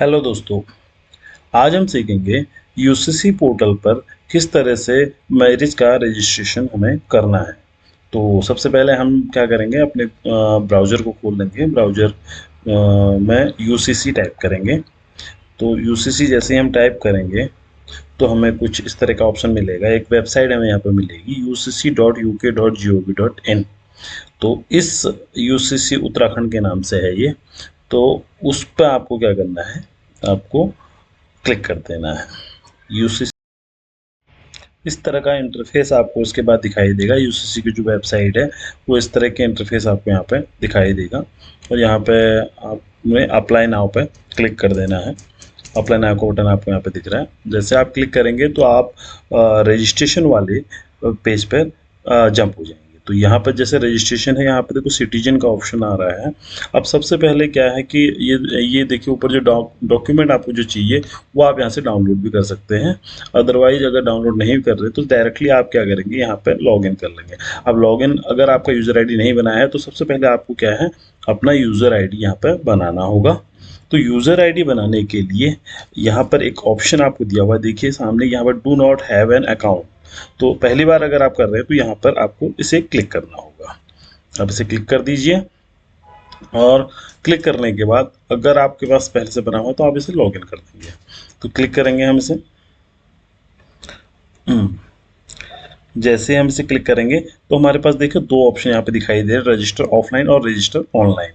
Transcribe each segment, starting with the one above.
Hello दोस्तों, आज हम सीखेंगे यूसीसी पोर्टल पर किस तरह से मैरिज का रजिस्ट्रेशन हमें करना है। तो सबसे पहले हम क्या करेंगे, अपने ब्राउज़र को खोल लेंगे। ब्राउज़र में यूसीसी टाइप करेंगे। तो यूसीसी जैसे ही हम टाइप करेंगे तो हमें कुछ इस तरह का ऑप्शन मिलेगा। एक वेबसाइट हमें यहाँ पर मिलेगी ucc.uk.gov.in। तो इस यूसीसी उत्तराखंड के नाम से है ये। तो उस पर आपको क्या करना है, आपको क्लिक कर देना है। यूसीसी इस तरह का इंटरफेस आपको उसके बाद दिखाई देगा। यूसीसी की जो वेबसाइट है वो इस तरह के इंटरफेस आपको यहाँ पे दिखाई देगा और यहाँ पे आपने अप्लाई नाउ पे क्लिक कर देना है। अप्लाई नाउ का बटन आपको यहाँ पे दिख रहा है। जैसे आप क्लिक करेंगे तो आप रजिस्ट्रेशन वाले पेज पर जंप हो जाएंगे। तो यहाँ पर जैसे रजिस्ट्रेशन है, यहाँ पे देखो सिटीजन का ऑप्शन आ रहा है। अब सबसे पहले क्या है कि ये देखिए ऊपर जो डॉक्यूमेंट आपको जो चाहिए वो आप यहाँ से डाउनलोड भी कर सकते हैं। अदरवाइज अगर डाउनलोड नहीं कर रहे तो डायरेक्टली आप क्या करेंगे, यहाँ पे लॉगिन कर लेंगे। अब लॉगिन अगर आपका यूज़र आईडी नहीं बनाया है तो सबसे पहले आपको क्या है, अपना यूज़र आईडी यहाँ पर बनाना होगा। तो यूज़र आईडी बनाने के लिए यहाँ पर एक ऑप्शन आपको दिया हुआ है, देखिए सामने यहाँ पर do not have an account. तो पहली बार अगर आप कर रहे हैं तो यहाँ पर आपको इसे क्लिक करना होगा। आप इसे क्लिक कर दीजिए और क्लिक करने के बाद अगर आपके पास पहले से बना हुआ तो आप इसे लॉगिन कर देंगे। तो क्लिक करेंगे हम इसे। जैसे हम इसे क्लिक करेंगे तो हमारे पास देखिए दो ऑप्शन यहाँ पे दिखाई दे रहे हैं, रजिस्टर ऑफलाइन और रजिस्टर ऑनलाइन।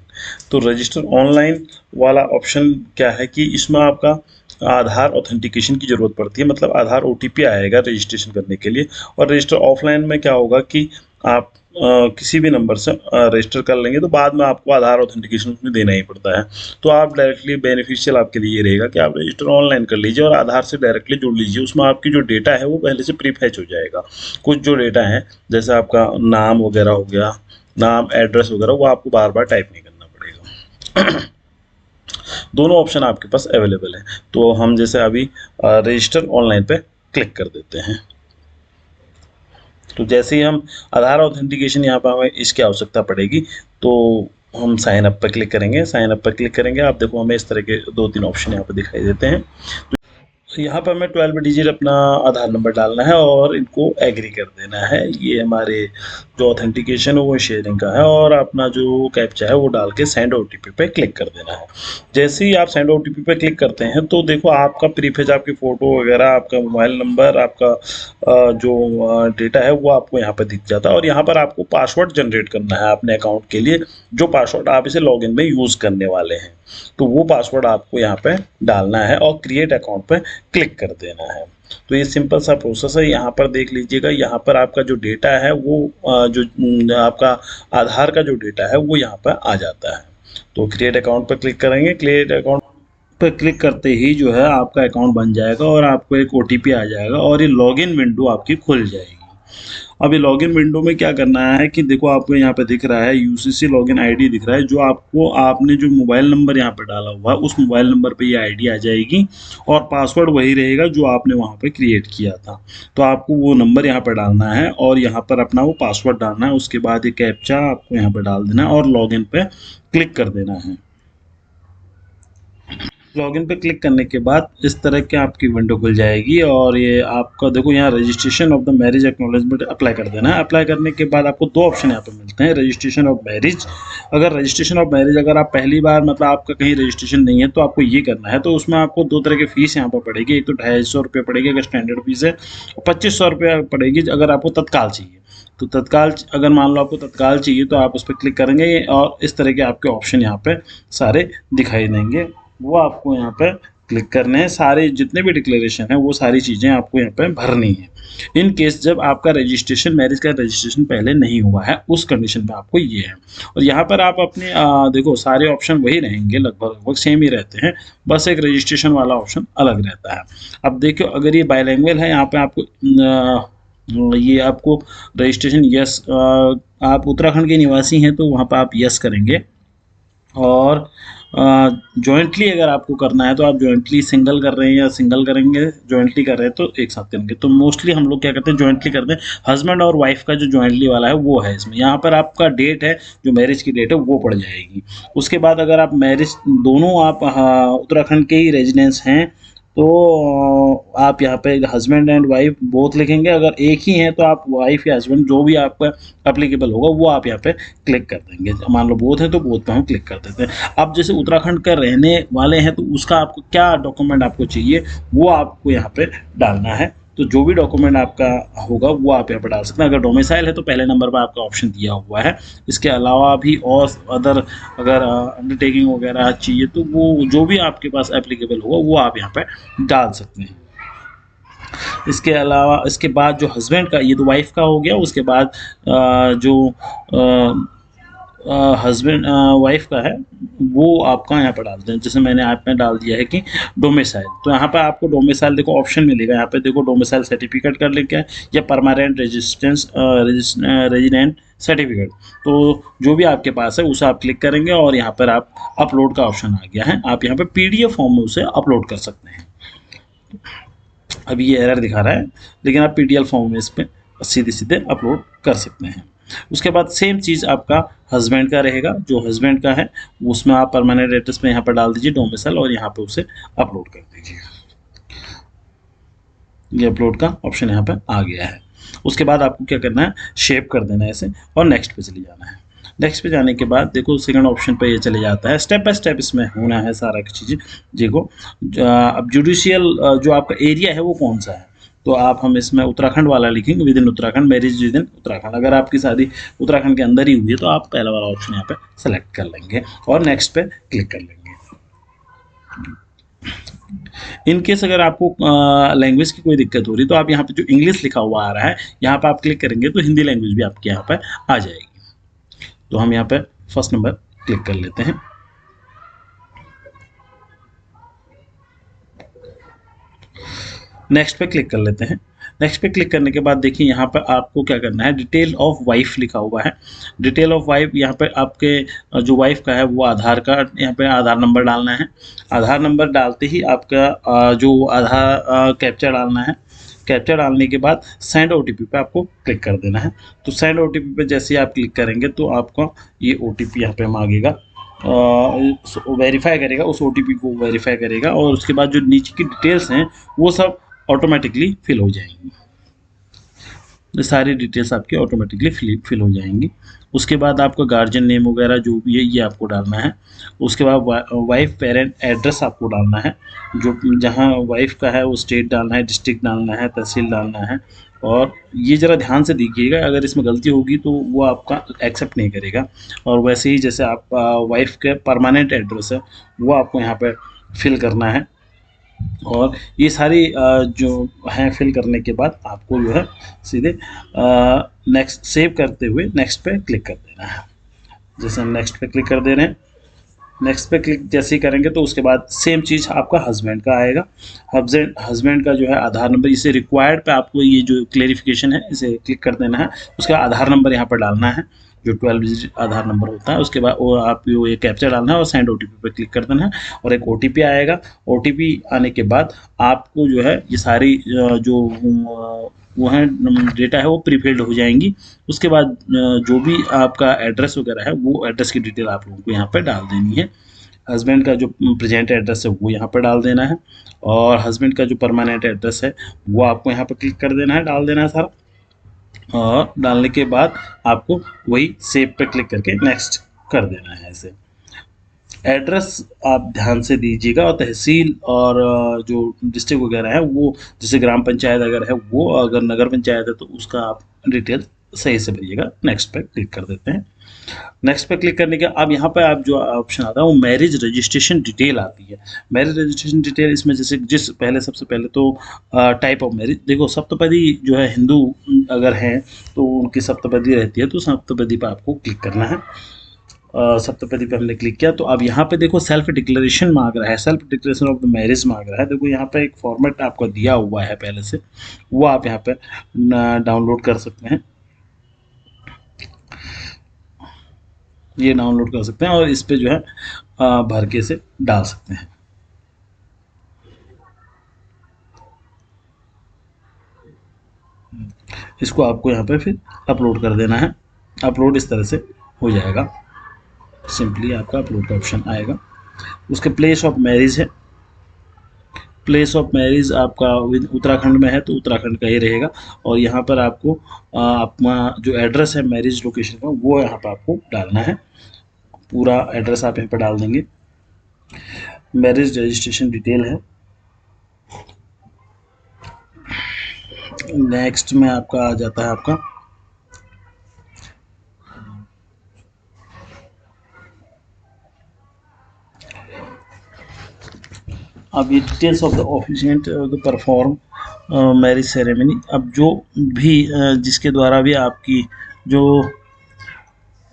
तो रजिस्टर ऑनलाइन वाला ऑप्शन क्या है कि इसमें आपका आधार ऑथेंटिकेशन की ज़रूरत पड़ती है, मतलब आधार ओटीपी आएगा रजिस्ट्रेशन करने के लिए। और रजिस्टर ऑफलाइन में क्या होगा कि आप किसी भी नंबर से रजिस्टर कर लेंगे तो बाद में आपको आधार ऑथेंटिकेशन उसमें देना ही पड़ता है। तो आप डायरेक्टली बेनिफिशियल आपके लिए ये रहेगा कि आप रजिस्टर ऑनलाइन कर लीजिए और आधार से डायरेक्टली जुड़ लीजिए। उसमें आपकी जो डेटा है वो पहले से प्री फैच हो जाएगा। कुछ जो डेटा है जैसे आपका नाम वगैरह हो गया, नाम एड्रेस वगैरह, वो आपको बार बार टाइप नहीं करना पड़ेगा। दोनों ऑप्शन आपके पास अवेलेबल है। तो हम जैसे अभी रजिस्टर ऑनलाइन पे क्लिक कर देते हैं। तो जैसे ही हम आधार ऑथेंटिकेशन यहाँ पर हमें इसकी आवश्यकता पड़ेगी तो हम साइन अप पर क्लिक करेंगे। साइन अप पर क्लिक करेंगे, आप देखो हमें इस तरह के 2-3 ऑप्शन यहाँ पर दिखाई देते हैं। तो यहाँ पर हमें 12 डिजिट अपना आधार नंबर डालना है और इनको एग्री कर देना है। ये हमारे जो ऑथेंटिकेशन है वो शेयरिंग का है और अपना जो कैप्चा है वो डाल के सेंड ओटीपी पे क्लिक कर देना है। जैसे ही आप सेंड ओटीपी पे क्लिक करते हैं तो देखो आपका प्रीफेज, आपकी फ़ोटो वगैरह, आपका मोबाइल नंबर, आपका जो डेटा है वो आपको यहाँ पर दिख जाता है। और यहाँ पर आपको पासवर्ड जनरेट करना है अपने अकाउंट के लिए, जो पासवर्ड आप इसे लॉगिन में यूज़ करने वाले हैं। तो वो पासवर्ड आपको यहाँ पे डालना है और क्रिएट अकाउंट पे क्लिक कर देना है। तो ये सिंपल सा प्रोसेस है। यहाँ पर देख लीजिएगा, यहाँ पर आपका जो डेटा है वो जो आपका आधार का जो डेटा है वो यहाँ पर आ जाता है। तो क्रिएट अकाउंट पर क्लिक करेंगे। क्रिएट अकाउंट पर क्लिक करते ही जो है आपका अकाउंट बन जाएगा और आपको एक ओटीपी आ जाएगा और ये लॉगिन विंडो आपकी खुल जाएगी। अब ये लॉगिन विंडो में क्या करना है कि देखो आपको यहाँ पे दिख रहा है यूसीसी लॉगिन आईडी दिख रहा है, जो आपको आपने जो मोबाइल नंबर यहाँ पे डाला हुआ है उस मोबाइल नंबर पे ये आईडी आ जाएगी और पासवर्ड वही रहेगा जो आपने वहाँ पे क्रिएट किया था। तो आपको वो नंबर यहाँ पर डालना है और यहाँ पर अपना वो पासवर्ड डालना है। उसके बाद ये कैप्चा आपको यहाँ पर डाल देना है और लॉगिन पे क्लिक कर देना है। लॉगिन पे क्लिक करने के बाद इस तरह की आपकी विंडो खुल जाएगी और ये आपका देखो यहाँ registration of the marriage acknowledgement apply कर देना है। अप्लाई करने के बाद आपको दो ऑप्शन यहाँ पे मिलते हैं, रजिस्ट्रेशन ऑफ मैरिज। अगर रजिस्ट्रेशन ऑफ मैरिज अगर आप पहली बार मतलब आपका कहीं रजिस्ट्रेशन नहीं है तो आपको ये करना है। तो उसमें आपको दो तरह की फ़ीस यहाँ पर पड़ेगी। एक तो 250 रुपये पड़ेगी अगर स्टैंडर्ड फीस है, और 2500 रुपये पड़ेगी अगर आपको तत्काल चाहिए। तो तत्काल अगर मान लो आपको तत्काल चाहिए तो आप उस पर क्लिक करेंगे और इस तरह के आपके ऑप्शन यहाँ पे सारे दिखाई देंगे, वो आपको यहाँ पे क्लिक करने हैं। सारे जितने भी डिक्लेरेशन है वो सारी चीज़ें आपको यहाँ पे भरनी है। इन केस जब आपका रजिस्ट्रेशन, मैरिज का रजिस्ट्रेशन पहले नहीं हुआ है उस कंडीशन में आपको ये है। और यहाँ पर आप अपने देखो सारे ऑप्शन वही रहेंगे, लगभग सेम ही रहते हैं, बस एक रजिस्ट्रेशन वाला ऑप्शन अलग रहता है। अब देखो अगर ये बायलैंग्वेज है, यहाँ पे आपको ये आपको रजिस्ट्रेशन यस, आप उत्तराखंड के निवासी हैं तो वहाँ पर आप यस करेंगे और जॉइंटली अगर आपको करना है तो आप जॉइंटली सिंगल कर रहे हैं या सिंगल करेंगे, जॉइंटली कर रहे हैं तो एक साथ करेंगे। तो मोस्टली हम लोग क्या करते हैं, जॉइंटली करते हैं। हस्बैंड और वाइफ का जो जॉइंटली वाला है वो है इसमें। यहाँ पर आपका डेट है, जो मैरिज की डेट है वो पड़ जाएगी। उसके बाद अगर आप मैरिज दोनों आप उत्तराखंड के ही रेजिडेंस हैं तो आप यहाँ पे हस्बैंड एंड वाइफ बोथ लिखेंगे। अगर एक ही हैं तो आप वाइफ या हस्बैंड जो भी आपका एप्लीकेबल होगा वो आप यहाँ पे क्लिक कर देंगे। मान लो बोथ है तो बोथ पे हम क्लिक कर देते हैं। अब जैसे उत्तराखंड का रहने वाले हैं तो उसका आपको क्या डॉक्यूमेंट आपको चाहिए वो आपको यहाँ पे डालना है। तो जो भी डॉक्यूमेंट आपका होगा वो आप यहाँ पे डाल सकते हैं। अगर डोमिसाइल है तो पहले नंबर पर आपका ऑप्शन दिया हुआ है। इसके अलावा भी और अदर अगर अंडरटेकिंग वगैरह चाहिए तो वो जो भी आपके पास एप्लीकेबल होगा वो आप यहाँ पे डाल सकते हैं। इसके अलावा इसके बाद जो हस्बैंड का, ये तो वाइफ का हो गया। उसके बाद जो हस्बैंड वाइफ का है वो आपका यहाँ पर डालते हैं। जैसे मैंने आप में डाल दिया है कि डोमिसाइल, तो यहाँ पर आपको डोमिसाइल देखो ऑप्शन मिलेगा। यहाँ पे देखो डोमिसाइल सर्टिफिकेट कर लेके या परमानेंट रेजिस्टेंस रेजिडेंट सर्टिफिकेट, तो जो भी आपके पास है उसे आप क्लिक करेंगे और यहाँ पर आप अपलोड का ऑप्शन आ गया है। आप यहाँ पे पीडीएफ फॉर्म में उसे अपलोड कर सकते हैं। अभी ये एरर दिखा रहा है लेकिन आप पीडीएफ फॉर्म में इस पर सीधे सीधे अपलोड कर सकते हैं। उसके बाद सेम चीज़ आपका हस्बैंड का रहेगा। जो हस्बैंड का है उसमें आप परमानेंट एड्रेस में यहाँ पर डाल दीजिए डोमिसाइल और यहाँ पे उसे अपलोड कर दीजिए। ये अपलोड का ऑप्शन यहाँ पे आ गया है। उसके बाद आपको क्या करना है, शेप कर देना है इसे और नेक्स्ट पे चले जाना है। नेक्स्ट पे जाने के बाद देखो सेकंड ऑप्शन पे ये चले जाता है। स्टेप बाय स्टेप इसमें होना है सारा चीज़ें। देखो अब जुडिशियल जो आपका एरिया है वो कौन सा है, तो आप हम इसमें उत्तराखंड वाला लिखेंगे। With in Uttarakhand, marriage with in Uttarakhand. अगर आपकी शादी उत्तराखंड के अंदर ही हुई है तो आप पहला वाला ऑप्शन यहाँ पे सेलेक्ट कर लेंगे और नेक्स्ट पे क्लिक कर लेंगे। इन केस अगर आपको लैंग्वेज की कोई दिक्कत हो रही तो आप यहाँ पे जो इंग्लिश लिखा हुआ आ रहा है यहाँ पे आप क्लिक करेंगे तो हिंदी लैंग्वेज भी आपके यहाँ पे आ जाएगी। तो हम यहाँ पे फर्स्ट नंबर क्लिक कर लेते हैं। नेक्स्ट पे क्लिक कर लेते हैं। नेक्स्ट पे क्लिक करने के बाद देखिए यहाँ पर आपको क्या करना है, डिटेल ऑफ वाइफ लिखा हुआ है। डिटेल ऑफ वाइफ यहाँ पे आपके जो वाइफ का है वो आधार कार्ड, यहाँ पे आधार नंबर डालना है। आधार नंबर डालते ही आपका जो आधार कैप्चा डालना है। कैप्चा डालने के बाद सेंड ओटीपी पे आपको क्लिक कर देना है। तो सेंड ओटीपी पे जैसे ही आप क्लिक करेंगे तो आपका ये ओटीपी यहाँ पे मांगेगा, वेरीफाई करेगा, उस ओटीपी को वेरीफाई करेगा और उसके बाद जो नीचे की डिटेल्स हैं वो सब ऑटोमेटिकली फिल हो जाएंगी। ये सारी डिटेल्स आपकी ऑटोमेटिकली फिल हो जाएंगी। उसके बाद आपका गार्जियन नेम वगैरह जो भी है ये आपको डालना है। उसके बाद वाइफ पेरेंट एड्रेस आपको डालना है। जो जहाँ वाइफ का है वो स्टेट डालना है, डिस्ट्रिक्ट डालना है, तहसील डालना है। और ये ज़रा ध्यान से देखिएगा, अगर इसमें गलती होगी तो वो आपका एक्सेप्ट नहीं करेगा। और वैसे ही जैसे आप वाइफ के परमानेंट एड्रेस है वो आपको यहाँ पर फिल करना है। और ये सारी जो हैं फिल करने के बाद आपको जो है सीधे नेक्स्ट सेव करते हुए नेक्स्ट पे क्लिक कर देना है। जैसे हम नेक्स्ट पे क्लिक कर दे रहे हैं, नेक्स्ट पे क्लिक जैसे ही करेंगे तो उसके बाद सेम चीज़ आपका हस्बैंड का आएगा। हस्बैंड का जो है आधार नंबर, इसे रिक्वायर्ड पे आपको ये जो क्लेरिफिकेशन है इसे क्लिक कर देना है। उसका आधार नंबर यहाँ पर डालना है जो 12 डिजिट आधार नंबर होता है। उसके बाद वो आप ये कैप्चा डालना है और सेंड ओटीपी पे क्लिक कर देना है और एक ओटीपी आएगा। ओटीपी आने के बाद आपको जो है ये सारी जो वो है डेटा है वो प्रीफिल्ड हो जाएंगी। उसके बाद जो भी आपका एड्रेस वगैरह है वो एड्रेस की डिटेल आप लोगों को यहाँ पर डाल देनी है। हस्बैंड का जो प्रेजेंट एड्रेस है वो यहाँ पर डाल देना है और हस्बैंड का जो परमानेंट एड्रेस है वो आपको यहाँ पर क्लिक कर देना है, डाल देना है सारा। और डालने के बाद आपको वही सेव पे क्लिक करके नेक्स्ट कर देना है। ऐसे एड्रेस आप ध्यान से दीजिएगा और तहसील और जो डिस्ट्रिक्ट वगैरह है वो, जैसे ग्राम पंचायत अगर है वो, अगर नगर पंचायत है तो उसका आप डिटेल सही से भरिएगा। नेक्स्ट पे क्लिक कर देते हैं। नेक्स्ट पे क्लिक करने के अब यहाँ पे आप जो ऑप्शन आता है वो मैरिज रजिस्ट्रेशन डिटेल आती है। मैरिज रजिस्ट्रेशन डिटेल इसमें जैसे सबसे पहले तो टाइप ऑफ मैरिज, देखो सप्तपदी जो है हिंदू अगर हैं तो उनकी सप्तपदी रहती है, तो सप्तपदी पे आपको क्लिक करना है। सप्तपदी पे हमने क्लिक किया तो अब यहाँ पे देखो सेल्फ डिक्लेरेशन मांग रहा है, self declaration of the marriage मांग रहा है। देखो यहाँ पे एक फॉर्मेट आपको दिया हुआ है पहले से, वो आप यहाँ पे डाउनलोड कर सकते हैं। ये डाउनलोड कर सकते हैं और इस पे जो है भर के इसे डाल सकते हैं। इसको आपको यहाँ पे फिर अपलोड कर देना है। अपलोड इस तरह से हो जाएगा, सिंपली आपका अपलोड का ऑप्शन आएगा। उसके प्लेस ऑफ मैरिज है, प्लेस ऑफ मैरिज आपका उत्तराखंड में है तो उत्तराखंड का ही रहेगा। और यहाँ पर आपको अपना जो एड्रेस है मैरिज लोकेशन का वो यहाँ पर आपको डालना है। पूरा एड्रेस आप यहाँ पर डाल देंगे। मैरिज रजिस्ट्रेशन डिटेल है। नेक्स्ट में आपका आ जाता है आपका अब ये details of the ऑफिशिएंट the perform marriage ceremony. अब जो भी जिसके द्वारा भी आपकी जो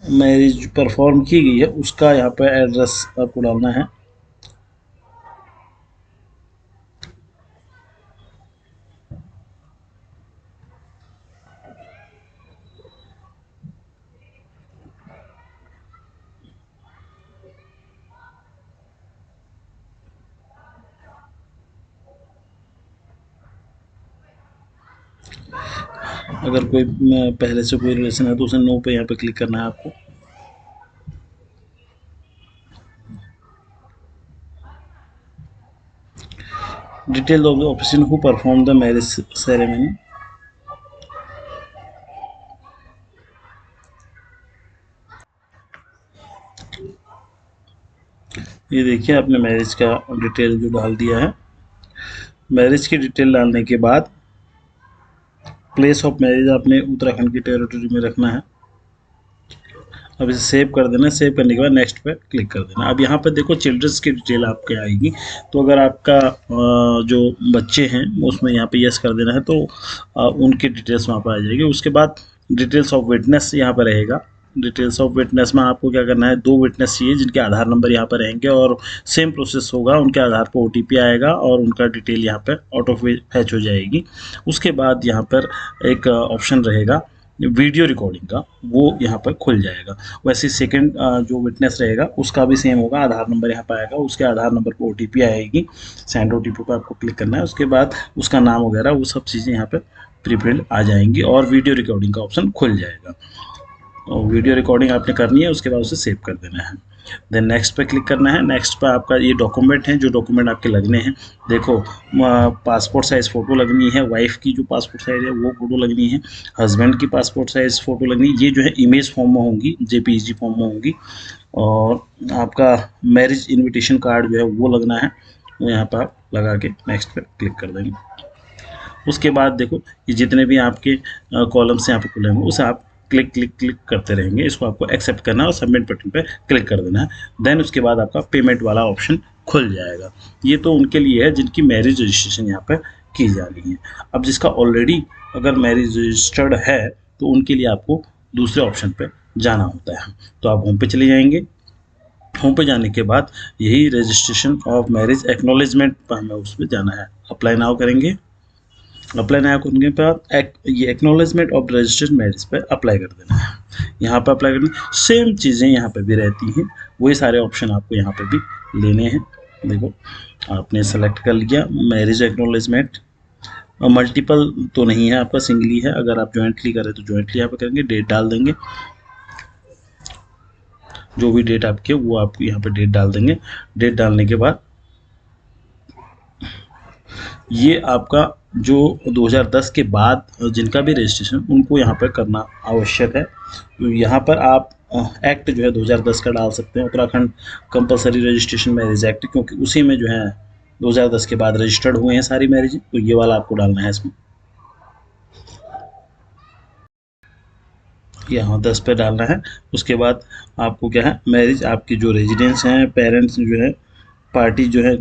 मैरिज परफॉर्म की गई है उसका यहाँ पर एड्रेस आपको डालना है। अगर कोई पहले से कोई रिलेशन है तो उसे नो पे यहाँ पे क्लिक करना है आपको। Detail of the official who perform the marriage ceremony. ये देखिए आपने मैरिज का डिटेल जो डाल दिया है। मैरिज की डिटेल डालने के बाद प्लेस ऑफ मैरिज आपने उत्तराखंड की टेरिटरी में रखना है। अब इसे सेव कर देना। सेव करने के बाद नेक्स्ट पे क्लिक कर देना। अब यहाँ पे देखो चिल्ड्रंस की डिटेल आपके आएगी। तो अगर आपका जो बच्चे हैं उसमें यहाँ पे यस कर देना है तो उनकी डिटेल्स वहाँ पर आ जाएगी। उसके बाद डिटेल्स ऑफ विटनेस यहाँ पर रहेगा। डिटेल्स ऑफ विटनेस में आपको क्या करना है, 2 विटनेस चाहिए जिनके आधार नंबर यहाँ पर रहेंगे और सेम प्रोसेस होगा। उनके आधार पर OTP आएगा और उनका डिटेल यहाँ पर ऑटो फैच हो जाएगी। उसके बाद यहाँ पर एक ऑप्शन रहेगा वीडियो रिकॉर्डिंग का, वो यहाँ पर खुल जाएगा। वैसे सेकंड जो विटनेस रहेगा उसका भी सेम होगा। आधार नंबर यहाँ पर आएगा, उसके आधार नंबर पर OTP आएगी। सेंड OTP पर आपको क्लिक करना है। उसके बाद उसका नाम वगैरह वो सब चीज़ें यहाँ पर प्रीफिल्ड आ जाएंगी और वीडियो रिकॉर्डिंग का ऑप्शन खुल जाएगा। और वीडियो रिकॉर्डिंग आपने करनी है, उसके बाद उसे सेव कर देना है। देन नेक्स्ट पे क्लिक करना है। नेक्स्ट पे आपका ये डॉक्यूमेंट है, जो डॉक्यूमेंट आपके लगने हैं। देखो पासपोर्ट साइज़ फ़ोटो लगनी है, वाइफ की जो पासपोर्ट साइज़ है वो फ़ोटो लगनी है, हस्बैंड की पासपोर्ट साइज़ फ़ोटो लगनी है। ये जो है इमेज फॉर्म में होंगी, JPEG फॉर्म में होंगी। और आपका मैरिज इन्विटेशन कार्ड जो है वो लगना है, वो यहाँ पर आप लगा के नेक्स्ट पे क्लिक कर देंगे। उसके बाद देखो ये जितने भी आपके कॉलम्स यहाँ पे खुले होंगे उसे आप क्लिक क्लिक क्लिक करते रहेंगे। इसको आपको एक्सेप्ट करना है और सबमिट बटन पे क्लिक कर देना है। देन उसके बाद आपका पेमेंट वाला ऑप्शन खुल जाएगा। ये तो उनके लिए है जिनकी मैरिज रजिस्ट्रेशन यहाँ पे की जा रही है। अब जिसका ऑलरेडी अगर मैरिज रजिस्टर्ड है तो उनके लिए आपको दूसरे ऑप्शन पे जाना होता है। तो आप होम पे चले जाएंगे। होम पे जाने के बाद यही रजिस्ट्रेशन ऑफ मैरिज एक्नॉलेजमेंट पर हमें उस पर जाना है। अप्लाई नाउ करेंगे। अप्लाई नाउ करने के बाद ये एक्नॉलेजमेंट ऑफ रजिस्टर्ड मैरिज पर अप्लाई कर देना है। यहाँ पर अप्लाई करना, सेम चीज़ें यहाँ पे भी रहती हैं, वही सारे ऑप्शन आपको यहाँ पे भी लेने हैं। देखो आपने सेलेक्ट कर लिया मैरिज एक्नॉलेजमेंट। मल्टीपल तो नहीं है आपका, सिंगली है। अगर आप जॉइंटली करें तो जॉइंटली यहाँ पे करेंगे, डेट डाल देंगे। जो भी डेट आपकी है वो आप यहाँ पे डेट डाल देंगे। डेट डालने के बाद ये आपका जो 2010 के बाद जिनका भी रजिस्ट्रेशन उनको यहाँ पर करना आवश्यक है। तो यहाँ पर आप एक्ट जो है 2010 का डाल सकते हैं, Uttarakhand compulsory registration marriage act, क्योंकि उसी में जो है 2010 के बाद रजिस्टर्ड हुए हैं सारी मैरिज। तो ये वाला आपको डालना है इसमें। यहाँ 10 पे डालना है। उसके बाद आपको क्या है, मैरिज आपकी जो रेजिडेंस हैं, पेरेंट्स जो है, पार्टी जो है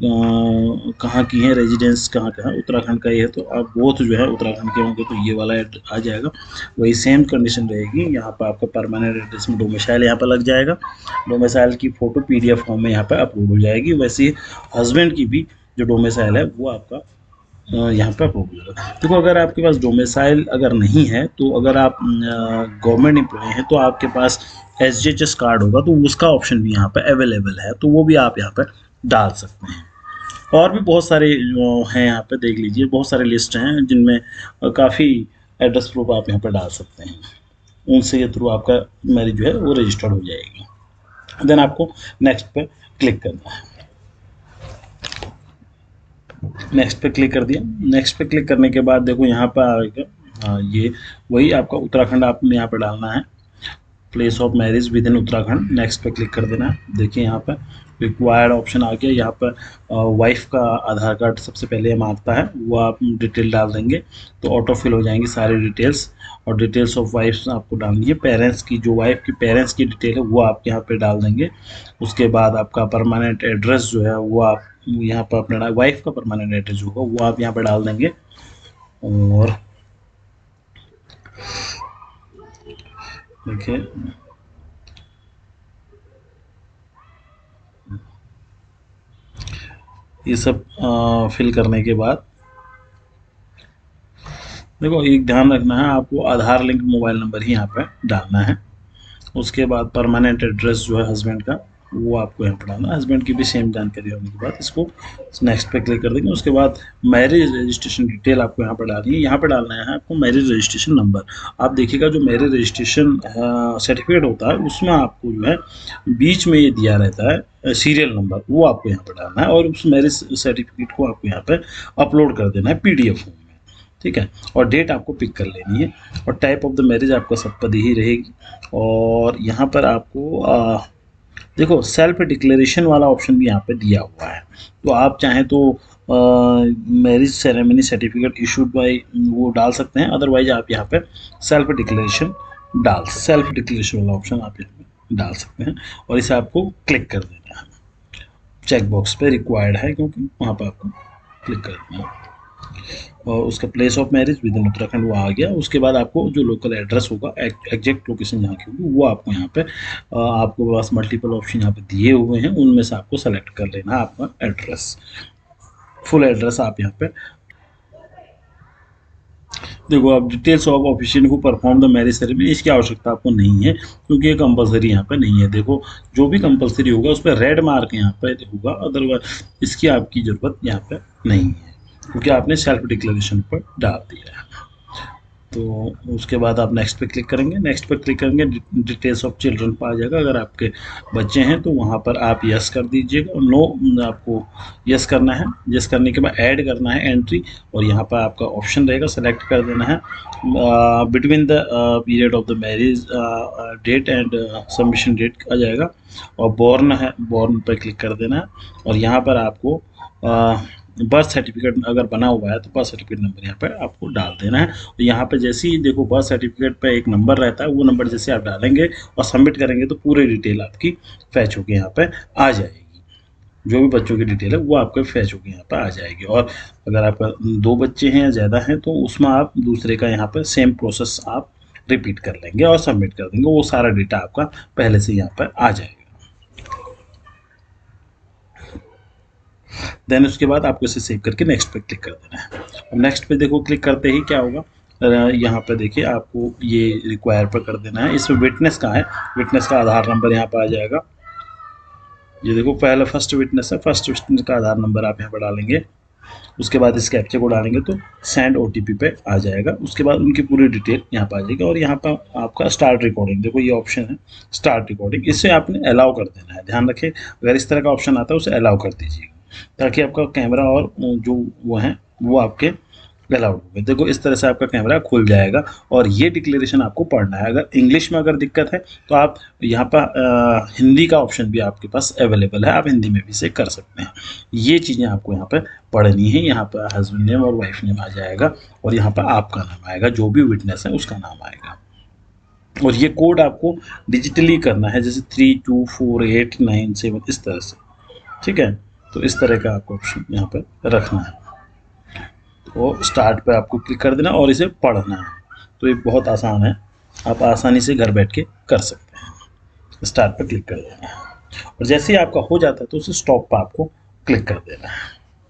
कहाँ की है, रेजिडेंस कहाँ का है, उत्तराखंड का ही है तो आप बोथ जो है उत्तराखंड के होंगे तो ये वाला आ जाएगा। वही सेम कंडीशन रहेगी। यहाँ पर आपका परमानेंट एड्रेस में डोमिसाइल यहाँ पर लग जाएगा। डोमिसाइल की फ़ोटो PDF फॉर्म में यहाँ पर अपलोड हो जाएगी। वैसे हस्बैंड की भी जो डोमिसाइल है वो आपका यहाँ पे अप्रूव होगा। देखो अगर आपके पास डोमिसाइल अगर नहीं है, तो अगर आप गवर्नमेंट एम्प्लॉय हैं तो आपके पास SGHS कार्ड होगा, तो उसका ऑप्शन भी यहाँ पे अवेलेबल है, तो वो भी आप यहाँ पे डाल सकते हैं। और भी बहुत सारे जो हैं यहाँ पे देख लीजिए, बहुत सारे लिस्ट हैं जिनमें काफ़ी एड्रेस प्रूफ आप यहाँ पे डाल सकते हैं। उनसे के थ्रू आपका मैरिज जो है वो रजिस्टर्ड हो जाएगी। देन आपको नेक्स्ट पे क्लिक करना है। नेक्स्ट पे क्लिक कर दिया। नेक्स्ट पे क्लिक करने के बाद देखो यहाँ पर आएगा, हाँ ये वही आपका उत्तराखंड आपने यहाँ पे डालना है, place of marriage with in Uttarakhand. Next पे क्लिक कर देना है। देखिए यहाँ पर रिक्वायर्ड ऑप्शन आ गया। यहाँ पर वाइफ का आधार कार्ड सबसे पहले मांगता है, वो आप डिटेल डाल देंगे तो ऑटो फिल हो जाएंगी सारी डिटेल्स। और डिटेल्स ऑफ वाइफ आपको डालनी है। पेरेंट्स की, जो वाइफ की पेरेंट्स की डिटेल है वो आप यहाँ पे डाल देंगे। उसके बाद आपका परमानेंट एड्रेस जो है वो आप यहाँ पर अपना वाइफ का परमानेंट एड्रेस होगा वो आप यहाँ पर डाल देंगे। और देखिए ये सब फिल करने के बाद देखो एक ध्यान रखना है, आपको आधार लिंक मोबाइल नंबर ही यहाँ पे डालना है। उसके बाद परमानेंट एड्रेस जो है हस्बैंड का वो आपको यहाँ पर डालना है। हस्बैंड की भी सेम जानकारी होने के बाद इसको नेक्स्ट पे क्लिक कर देंगे। उसके बाद मैरिज रजिस्ट्रेशन डिटेल आपको यहाँ पर डालनी है। यहाँ पर डालना है आपको मैरिज रजिस्ट्रेशन नंबर। आप देखिएगा जो मैरिज रजिस्ट्रेशन सर्टिफिकेट होता है उसमें आपको जो है बीच में ये दिया रहता है सीरियल नंबर, वो आपको यहाँ पर डालना है और उस मैरिज सर्टिफिकेट को आपको यहाँ पर अपलोड कर देना है PDF फॉर्म में, ठीक है। और डेट आपको पिक कर लेनी है। और टाइप ऑफ द मैरिज आपका सप्तपदी ही रहेगी। और यहाँ पर आपको देखो सेल्फ डिक्लेरेशन वाला ऑप्शन भी यहाँ पे दिया हुआ है, तो आप चाहें तो marriage ceremony certificate issued by वो डाल सकते हैं, अदरवाइज आप यहाँ पे सेल्फ डिक्लेरेशन वाला ऑप्शन आप यहाँ पे डाल सकते हैं। और इसे आपको क्लिक कर देना है। चेक बॉक्स पे रिक्वायर्ड है क्योंकि वहाँ पर आपको क्लिक कर देना है। और उसका place of marriage with in Uttarakhand वो आ गया। उसके बाद आपको जो लोकल एड्रेस होगा, एग्जैक्ट लोकेशन जहाँ की होगी वो आपको यहाँ पे आपको पास मल्टीपल ऑप्शन यहाँ पे दिए हुए हैं, उनमें से आपको सेलेक्ट कर लेना है आपका एड्रेस, फुल एड्रेस आप यहाँ पे देखो। आप details of official who perform the marriage ceremony, इसकी आवश्यकता आपको नहीं है क्योंकि ये कंपलसरी यहाँ पे नहीं है। देखो जो भी कंपलसरी होगा उस पर रेड मार्क यहाँ पे होगा, अदरवाइज इसकी आपकी ज़रूरत यहाँ पे नहीं है क्योंकि आपने सेल्फ डिक्लेरेशन पर डाल दिया है। तो उसके बाद आप नेक्स्ट पे क्लिक करेंगे। नेक्स्ट पे क्लिक करेंगे, डिटेल्स ऑफ चिल्ड्रन पर आ जाएगा। अगर आपके बच्चे हैं तो वहाँ पर आप यस कर दीजिएगा, और नो आपको यस करना है। यस करने के बाद ऐड करना है एंट्री, और यहाँ पर आपका ऑप्शन रहेगा, सेलेक्ट कर देना है between the period of the marriage date and submission date आ जाएगा। और बॉर्न है, बॉर्न पर क्लिक कर देना है। और यहाँ पर आपको बर्थ सर्टिफिकेट अगर बना हुआ है तो बर्थ सर्टिफिकेट नंबर यहाँ पर आपको डाल देना है। तो यहाँ पे जैसे ही देखो बर्थ सर्टिफिकेट पे एक नंबर रहता है, वो नंबर जैसे आप डालेंगे और सबमिट करेंगे तो पूरी डिटेल आपकी फैच होकर यहाँ पे आ जाएगी। जो भी बच्चों की डिटेल है वो आपके फैच होकर यहाँ पर आ जाएगी। और अगर आपका 2 बच्चे हैं या ज़्यादा हैं तो उसमें आप दूसरे का यहाँ पर सेम प्रोसेस आप रिपीट कर लेंगे और सबमिट कर देंगे, वो सारा डेटा आपका पहले से यहाँ पर आ जाएगा। देन उसके बाद आपको इसे सेव करके नेक्स्ट पे क्लिक कर देना है। अब नेक्स्ट पे देखो क्लिक करते ही क्या होगा, यहाँ पे देखिए आपको ये रिक्वायर पर कर देना है। इसमें विटनेस का है, विटनेस का आधार नंबर यहाँ पर आ जाएगा। ये देखो पहला फर्स्ट विटनेस है, फर्स्ट विटनेस का आधार नंबर आप यहाँ पर डालेंगे। उसके बाद इस कैप्चे को डालेंगे तो सेंड OTP पे आ जाएगा। उसके बाद उनकी पूरी डिटेल यहाँ पर आ जाएगी। और यहाँ पर आपका स्टार्ट रिकॉर्डिंग, देखो ये ऑप्शन है स्टार्ट रिकॉर्डिंग, इसे आपने अलाउ कर देना है। ध्यान रखें अगर इस तरह का ऑप्शन आता है उसे अलाउ कर दीजिएगा ताकि आपका कैमरा और जो वो हैं वो आपके अलाउड हो गए। देखो इस तरह से आपका कैमरा खुल जाएगा और ये डिक्लेरेशन आपको पढ़ना है। अगर इंग्लिश में अगर दिक्कत है तो आप यहाँ पर हिंदी का ऑप्शन भी आपके पास अवेलेबल है, आप हिंदी में भी इसे कर सकते हैं। ये चीज़ें आपको यहाँ पर पढ़नी है। यहाँ पर हस्बैंड नेम और वाइफ नेम आ जाएगा और यहाँ पर आपका नाम आएगा, जो भी विटनेस है उसका नाम आएगा। और ये कोड आपको डिजिटली करना है, जैसे 324897 इस तरह से, ठीक है। तो इस तरह का आपको ऑप्शन यहाँ पर रखना है। तो स्टार्ट पे आपको क्लिक कर देना और इसे पढ़ना है। तो ये बहुत आसान है, आप आसानी से घर बैठ के कर सकते हैं। स्टार्ट पे क्लिक कर देना है और जैसे ही आपका हो जाता है तो उसे स्टॉप पे आपको क्लिक कर देना है।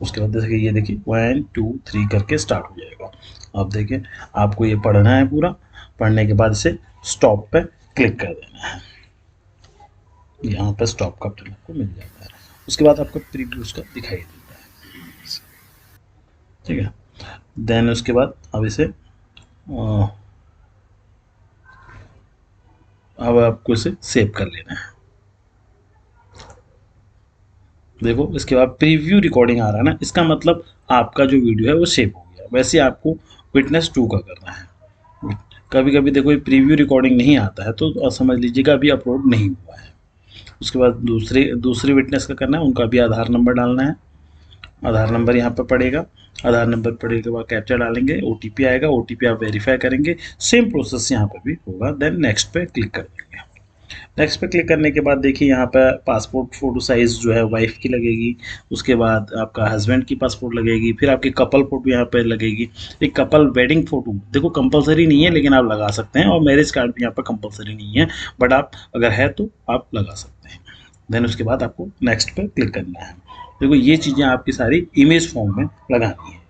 उसके बाद देखिए ये देखिए 1 2 3 करके स्टार्ट हो जाएगा। अब देखिए आपको ये पढ़ना है पूरा, पढ़ने के बाद इसे स्टॉप पे क्लिक कर देना है, यहाँ पे स्टॉप का बटन आपको मिल जाता है। उसके बाद आपको प्रीव्यू उसका दिखाई देता है, ठीक है। देन उसके बाद अब इसे अब आपको इसे सेव कर लेना है। देखो इसके बाद प्रीव्यू रिकॉर्डिंग आ रहा है ना, इसका मतलब आपका जो वीडियो है वो सेव हो गया। वैसे आपको विटनेस 2 का करना है। कभी कभी देखो ये प्रीव्यू रिकॉर्डिंग नहीं आता है तो समझ लीजिएगा अभी अपलोड नहीं हुआ है। उसके बाद दूसरी विटनेस का करना है, उनका भी आधार नंबर डालना है। आधार नंबर यहाँ पर पड़ेगा, आधार नंबर पड़ने के बाद कैप्चा डालेंगे, ओटीपी आएगा, ओटीपी आप वेरीफाई करेंगे। सेम प्रोसेस यहाँ पर भी होगा। देन नेक्स्ट पे क्लिक कर देंगे। नेक्स्ट पे क्लिक करने के बाद देखिए यहाँ पर पासपोर्ट फ़ोटो साइज़ जो है वाइफ की लगेगी, उसके बाद आपका हस्बैंड की पासपोर्ट लगेगी, फिर आपकी कपल फ़ोटो यहाँ पे लगेगी। एक कपल वेडिंग फ़ोटो देखो कंपलसरी नहीं है लेकिन आप लगा सकते हैं, और मैरिज कार्ड भी यहाँ पर कंपलसरी नहीं है, बट आप अगर है तो आप लगा सकते हैं। देन उसके बाद आपको नेक्स्ट पे क्लिक करना है। देखो ये चीज़ें आपकी सारी इमेज फॉर्म में लगानी है।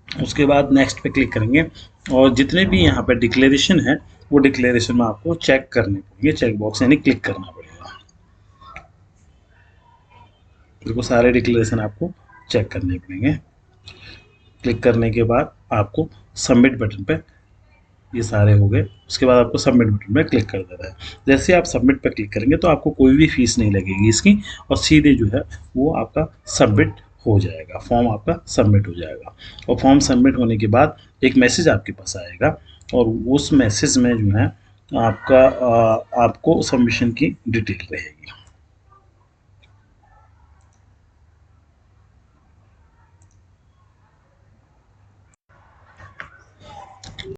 उसके बाद नेक्स्ट पे क्लिक करेंगे और जितने भी यहाँ पे डिक्लेरेशन है वो डिक्लेरेशन में आपको चेक करने पड़ेंगे, चेक बॉक्स यानी क्लिक करना पड़ेगा। देखो सारे डिक्लेरेशन आपको चेक करने पड़ेंगे। क्लिक करने के बाद आपको सबमिट बटन पे, ये सारे हो गए, उसके बाद आपको सबमिट बटन पे क्लिक कर देना है। जैसे आप सबमिट पे क्लिक करेंगे तो आपको कोई भी फीस नहीं लगेगी इसकी, और सीधे जो है वो आपका सबमिट हो जाएगा, फॉर्म आपका सबमिट हो जाएगा। और फॉर्म सबमिट होने के बाद एक मैसेज आपके पास आएगा, और उस मैसेज में जो है आपका आपको सबमिशन की डिटेल रहेगी।